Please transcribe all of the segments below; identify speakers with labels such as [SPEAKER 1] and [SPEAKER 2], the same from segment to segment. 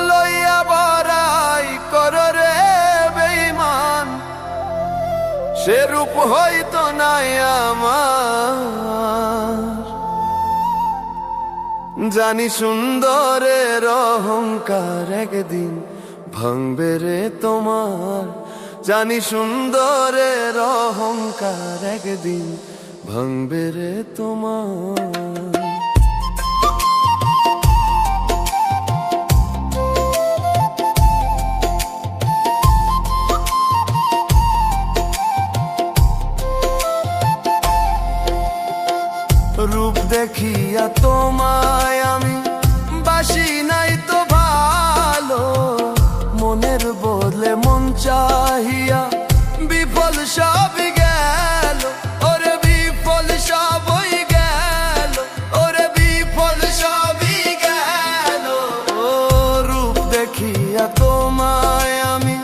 [SPEAKER 1] লইয়া বড়াই করো রে বেঈমান, সে রূপ হইতো নাই আমার। জানি সুন্দরের অহংকার একদিন ভাঙবে রে তোমার, জানি সুন্দরের অহংকার একদিন ভাঙবে রে তোমার। রূপ দেখিয়া তোমায় আমি বাসি নাই তো ভালো, মনের বদলে মন চাহিয়া বিফল সবই গেল, ওরে বিফল সবই গেল, ওরে বিফল সবই গেল। ও রূপ দেখিয়া তোমায় আমি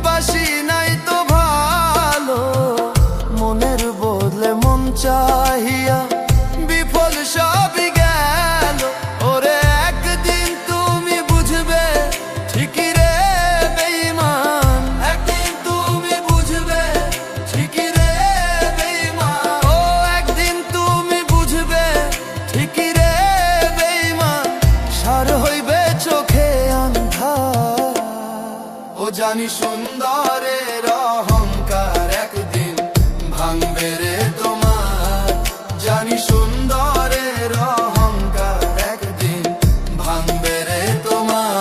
[SPEAKER 1] বাসি নাই তো ভালো, মনের বদলে মন চাহিয়া বিফল সবই গেল। ওরে একদিন তুমি বুঝবে ঠিকই রে বেঈমান, একদিন তুমি বুঝবে ঠিকই রে বেঈমান, ও একদিন তুমি বুঝবে ঠিকই রে বেঈমান, সার হইবে চোখে আন্ধার। ও জানি সুন্দরের অহংকার একদিন ভাঙবে রে তোমার, জানি সুন্দরের অহংকার একদিন ভাঙবে রে তোমার।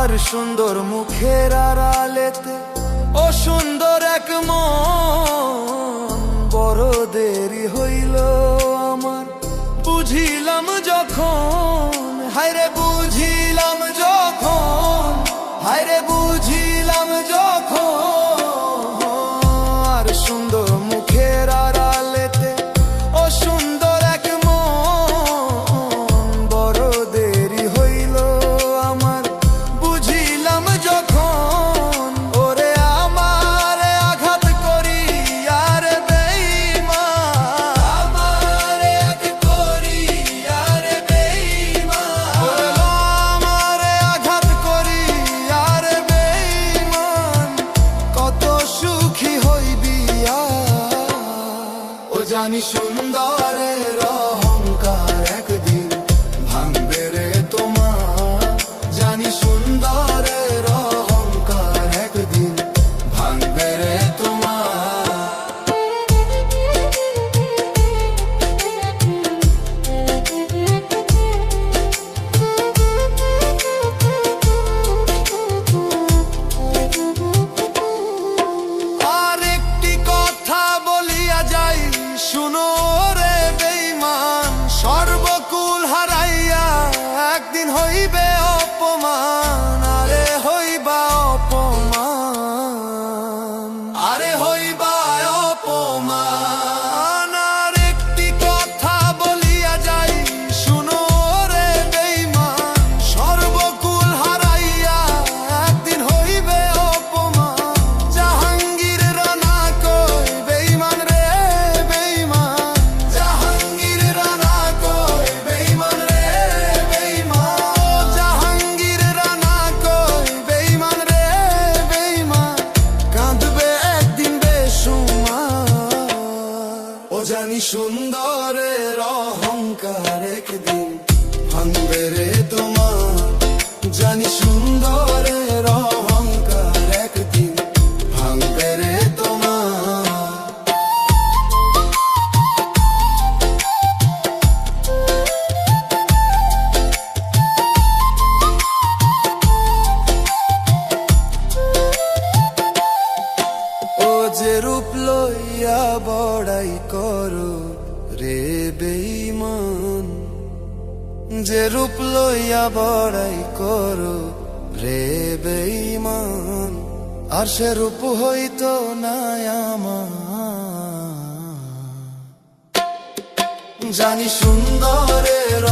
[SPEAKER 1] আর সুন্দর মুখের আড়ালেতে ও সুন্দর এক মন, বড় দেরি হইল আমার বুঝিলাম যখন, হায়রে বুঝিলাম যখন, হায়রে বুঝিলাম যখন। আর সুন্দর মুখের আড়ালেতে ও সুন্দর এক মন, বড় দেরি হইল আমার বুঝিলাম যখন। ওরে আমার আঘাত করি আর বেঈমান, আমার আঘাত করি আর বেঈমান, ওরে আমার আঘাত করি আর বেঈমান, কত সুখী হইবি আর। ও জানি সুন্দরের অহংকার একদিন ভাঙবে রে তোমার, জানি সুন্দরের অহংকার একদিন ভাঙবে রে তোমার। আর একটি কথা বলিয়া যাই শুনো রে বেঈমান, সর্বকুল হারাইয়া একদিন হইবে অপমান, আরে হইবা অপমান, আরে হইবা অপমান। আর একটি কথা বলিয়া যাই শুনো রে বেঈমান, সর্বকুল হারাইয়া একদিন হইবে অপমান। জাহাঙ্গীর রানা কই বেঈমান রে বেঈমান, জাহাঙ্গীর রানা কই বেঈমান রে বেঈমান, জাহাঙ্গীর রানা কই বেঈমান রে বেঈমান, কাঁদবে একদিন বেসুমার। ও জানি সুন্দরের অহংকার একদিন ভাঙবে রে তোমার, জানি সুন্দরের অহংকার একদিন ভাঙবে রে তোমার। ও যে রূপ লইয়া বড়াই করো রে বেঈমান, যে রূপ লইয়া বড়াই করো রে বেঈমান, আর সে রূপ হইতো না আমার। জানি সুন্দরের